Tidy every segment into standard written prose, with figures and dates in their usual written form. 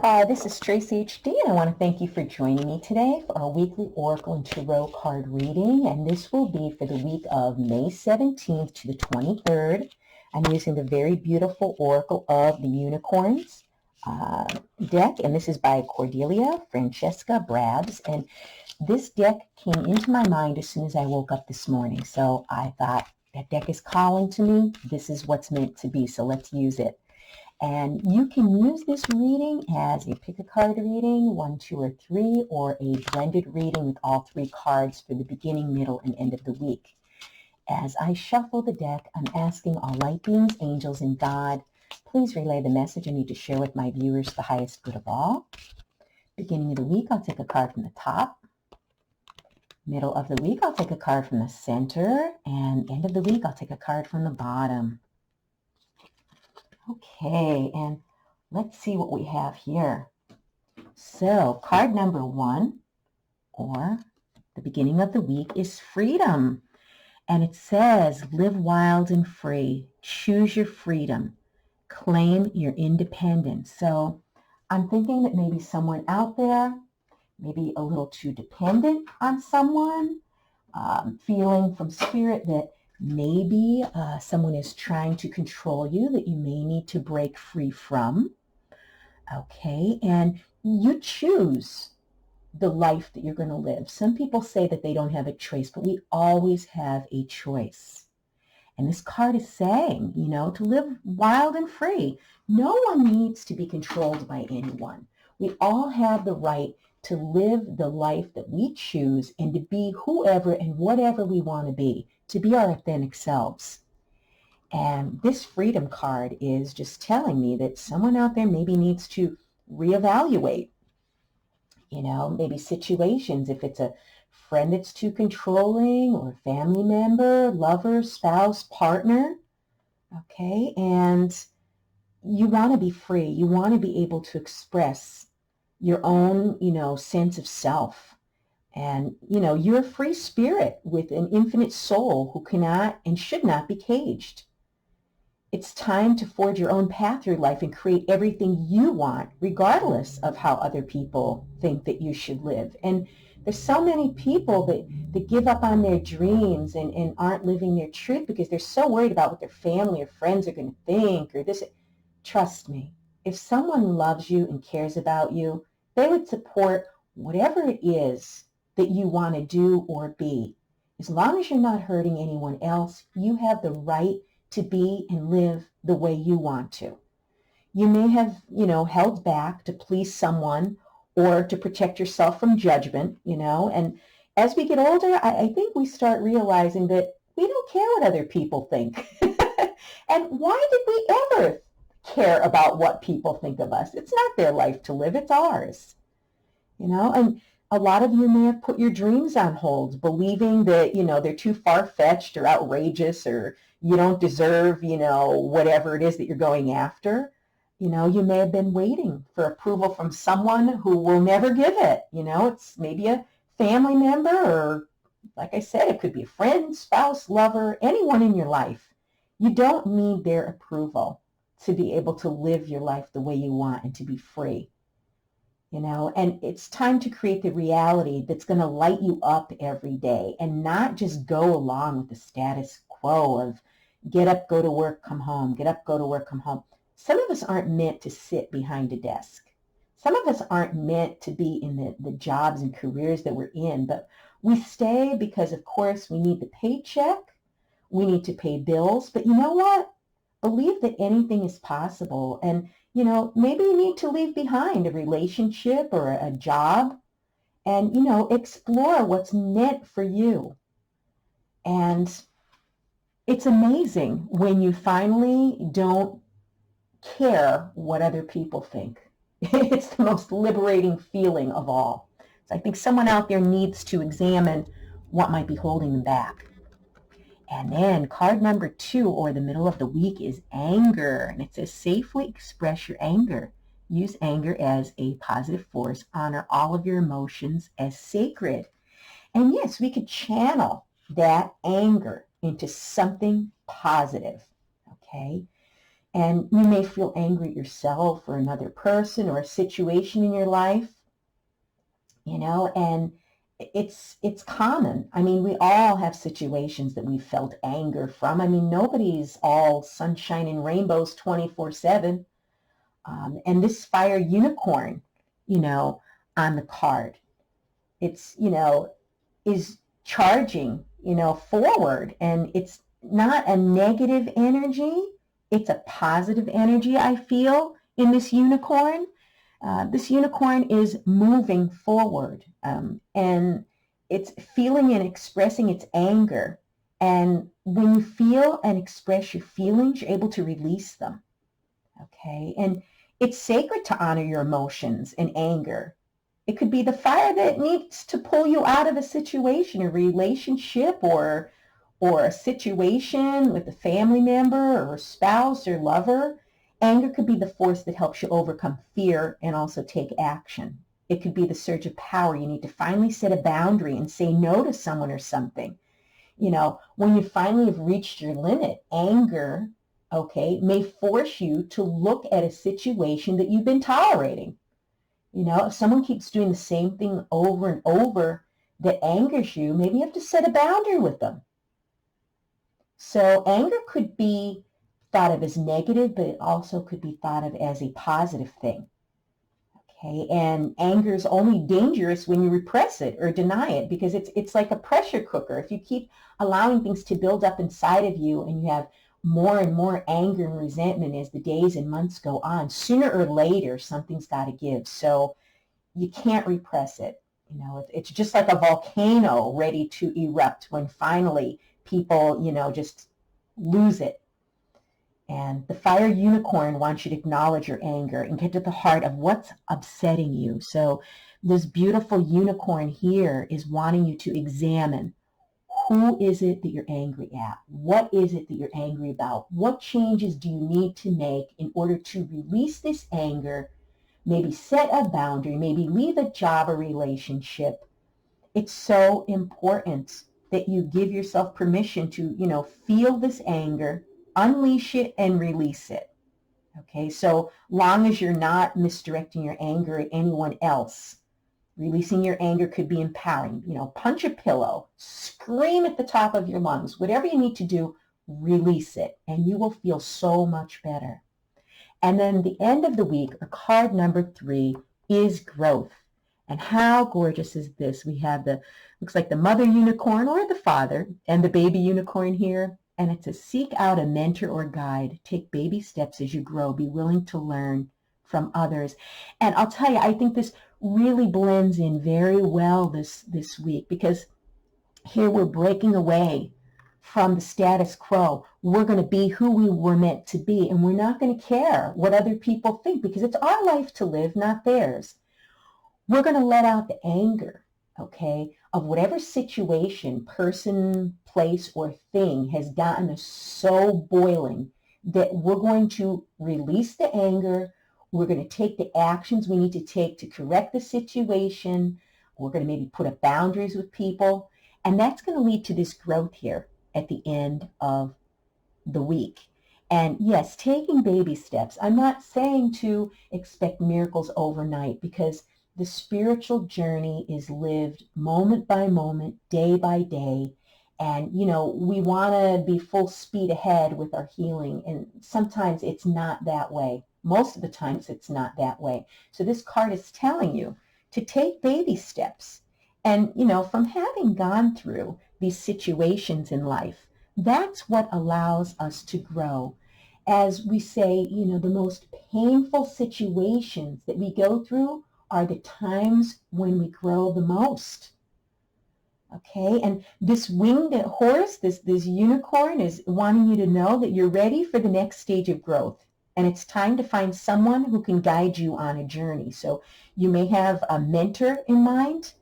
This is Tracy HD, and I want to thank you for joining me today for our weekly Oracle and Tarot card reading. And this will be for the week of May 17th to the 23rd. I'm using the very beautiful Oracle of the Unicorns deck, and this is by Cordelia Francesca Brabbs. And this deck came into my mind as soon as I woke up this morning. So I thought, that deck is calling to me. This is what's meant to be, so let's use it. And you can use this reading as a pick a card reading, 1, 2, or 3, or a blended reading with all 3 cards for the beginning, middle, and end of the week. As I shuffle the deck, I'm asking all light beings, angels, and God, please relay the message I need to share with my viewers the highest good of all. Beginning of the week, I'll take a card from the top. Middle of the week, I'll take a card from the center. And end of the week, I'll take a card from the bottom. Okay, and let's see what we have here. So, card number 1, or the beginning of the week, is freedom. And it says, live wild and free. Choose your freedom. Claim your independence. So, I'm thinking that maybe someone out there, maybe a little too dependent on someone, feeling from spirit that maybe someone is trying to control you that you may need to break free from. Okay, and you choose the life that you're going to live. Some people say that they don't have a choice, but we always have a choice. And this card is saying, to live wild and free. No one needs to be controlled by anyone. We all have the right to live the life that we choose and to be whoever and whatever we want to be our authentic selves. And this freedom card is just telling me that someone out there maybe needs to reevaluate, maybe situations, if it's a friend that's too controlling or family member, lover, spouse, partner. Okay, and you want to be free. You want to be able to express your own, sense of self. And, you're a free spirit with an infinite soul who cannot and should not be caged. It's time to forge your own path through life and create everything you want, regardless of how other people think that you should live. And there's so many people that give up on their dreams and aren't living their truth because they're so worried about what their family or friends are going to think or this. Trust me, if someone loves you and cares about you, they would support whatever it is that you want to do or be. As long as you're not hurting anyone else, you have the right to be and live the way you want to. You may have, held back to please someone or to protect yourself from judgment, and as we get older, I think we start realizing that we don't care what other people think. And why did we ever care about what people think of us? It's not their life to live, it's ours. And a lot of you may have put your dreams on hold, believing that, they're too far-fetched or outrageous or you don't deserve, whatever it is that you're going after. You may have been waiting for approval from someone who will never give it. It's maybe a family member or, like I said, it could be a friend, spouse, lover, anyone in your life. You don't need their approval to be able to live your life the way you want and to be free. And it's time to create the reality that's going to light you up every day and not just go along with the status quo of get up, go to work, come home, get up, go to work, come home. Some of us aren't meant to sit behind a desk. Some of us aren't meant to be in the jobs and careers that we're in, but we stay because, of course, we need the paycheck. We need to pay bills. But you know what? Believe that anything is possible. And maybe you need to leave behind a relationship or a job and, explore what's meant for you. And it's amazing when you finally don't care what other people think. It's the most liberating feeling of all. So I think someone out there needs to examine what might be holding them back. And then card number 2, or the middle of the week, is anger. And it says, safely express your anger. Use anger as a positive force. Honor all of your emotions as sacred. And yes, we could channel that anger into something positive. Okay? And you may feel angry at yourself or another person or a situation in your life, and it's common. I mean, we all have situations that we felt anger from. I mean, nobody's all sunshine and rainbows 24/7. And this fire unicorn, on the card, it's, is charging, forward. And it's not a negative energy. It's a positive energy, I feel, in this unicorn. This unicorn is moving forward, and it's feeling and expressing its anger. And when you feel and express your feelings, you're able to release them. Okay. And it's sacred to honor your emotions and anger. It could be the fire that needs to pull you out of a situation, a relationship, or a situation with a family member or a spouse or lover. Anger could be the force that helps you overcome fear and also take action. It could be the surge of power. You need to finally set a boundary and say no to someone or something. When you finally have reached your limit, anger, okay, may force you to look at a situation that you've been tolerating. If someone keeps doing the same thing over and over that angers you, maybe you have to set a boundary with them. So anger could be thought of as negative, but it also could be thought of as a positive thing. Okay, and anger is only dangerous when you repress it or deny it, because it's like a pressure cooker. If you keep allowing things to build up inside of you and you have more and more anger and resentment as the days and months go on, sooner or later something's got to give. So you can't repress it. It's just like a volcano ready to erupt when finally people, just lose it. And the fire unicorn wants you to acknowledge your anger and get to the heart of what's upsetting you. So this beautiful unicorn here is wanting you to examine, who is it that you're angry at? What is it that you're angry about? What changes do you need to make in order to release this anger? Maybe set a boundary, maybe leave a job or relationship. It's so important that you give yourself permission to, feel this anger, unleash it, and release it. Okay, so long as you're not misdirecting your anger at anyone else. Releasing your anger could be empowering. Punch a pillow, scream at the top of your lungs, whatever you need to do, release it, and you will feel so much better. And then the end of the week, or card number 3, is growth. And how gorgeous is this? We have looks like the mother unicorn or the father, and the baby unicorn here. And it's to seek out a mentor or guide. Take baby steps as you grow. Be willing to learn from others. And I'll tell you, I think this really blends in very well this week, because here we're breaking away from the status quo. We're going to be who we were meant to be, and we're not going to care what other people think, because it's our life to live, not theirs. We're going to let out the anger, okay, of whatever situation, person, place, or thing has gotten us so boiling that we're going to release the anger. We're going to take the actions we need to take to correct the situation. We're going to maybe put up boundaries with people. And that's going to lead to this growth here at the end of the week. And yes, taking baby steps. I'm not saying to expect miracles overnight, because the spiritual journey is lived moment by moment, day by day. And, we want to be full speed ahead with our healing. And sometimes it's not that way. Most of the times it's not that way. So this card is telling you to take baby steps. And, from having gone through these situations in life, that's what allows us to grow. As we say, the most painful situations that we go through are the times when we grow the most. Okay, and this winged horse, this unicorn, is wanting you to know that you're ready for the next stage of growth. And it's time to find someone who can guide you on a journey. So you may have a mentor in mind.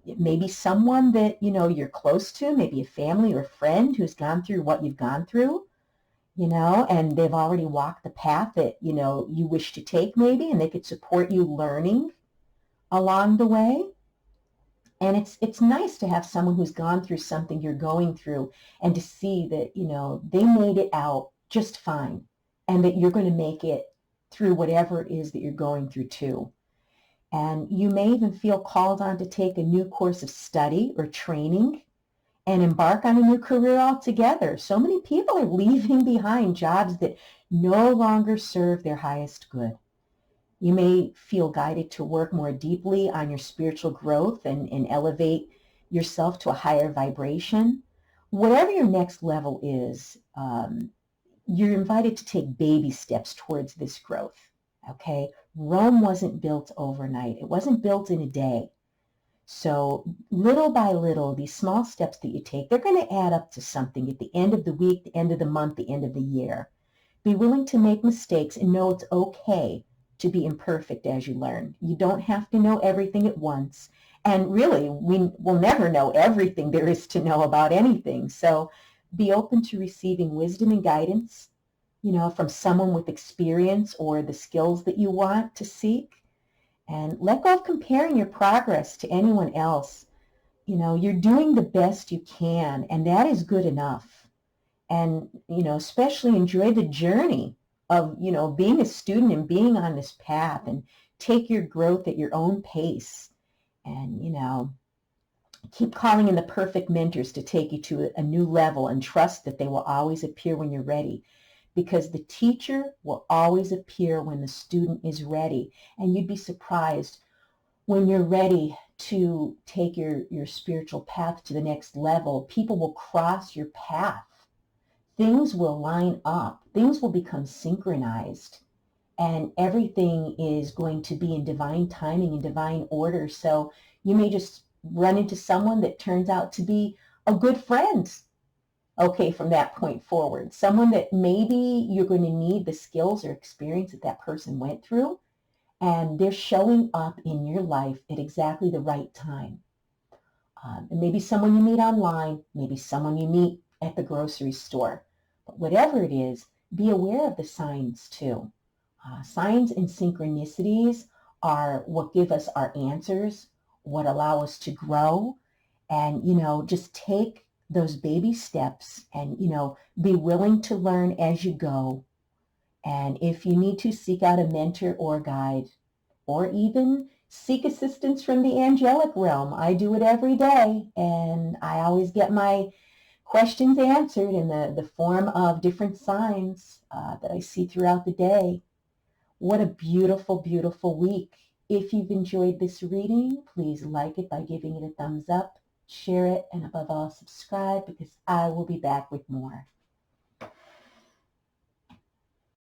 It may be someone that, you're close to, maybe a family or friend who's gone through what you've gone through, and they've already walked the path that, you wish to take maybe, and they could support you learning along the way. And it's nice to have someone who's gone through something you're going through, and to see that, they made it out just fine. and that you're going to make it through whatever it is that you're going through too. And you may even feel called on to take a new course of study or training and embark on a new career altogether. So many people are leaving behind jobs that no longer serve their highest good. You may feel guided to work more deeply on your spiritual growth and elevate yourself to a higher vibration. Whatever your next level is, you're invited to take baby steps towards this growth. Okay? Rome wasn't built overnight. It wasn't built in a day. So little by little, these small steps that you take, they're going to add up to something at the end of the week, the end of the month, the end of the year. Be willing to make mistakes and know it's okay to be imperfect as you learn. You don't have to know everything at once. And really, we will never know everything there is to know about anything. So be open to receiving wisdom and guidance, from someone with experience or the skills that you want to seek. And let go of comparing your progress to anyone else. You're doing the best you can, and that is good enough. And, especially enjoy the journey of, being a student and being on this path, and take your growth at your own pace. And, keep calling in the perfect mentors to take you to a new level, and trust that they will always appear when you're ready. Because the teacher will always appear when the student is ready. And you'd be surprised when you're ready to take your spiritual path to the next level. People will cross your path. Things will line up. Things will become synchronized. And everything is going to be in divine timing and divine order. So you may just run into someone that turns out to be a good friend. Okay, from that point forward, someone that maybe you're going to need the skills or experience that person went through, and they're showing up in your life at exactly the right time. And maybe someone you meet online, maybe someone you meet at the grocery store. But whatever it is, be aware of the signs too. Signs and synchronicities are what give us our answers, what allow us to grow, and, just take those baby steps and, be willing to learn as you go. And if you need to, seek out a mentor or guide, or even seek assistance from the angelic realm. I do it every day, and I always get my questions answered in the form of different signs that I see throughout the day. What a beautiful, beautiful week. If you've enjoyed this reading, please like it by giving it a thumbs up, share it, and above all, subscribe, because I will be back with more.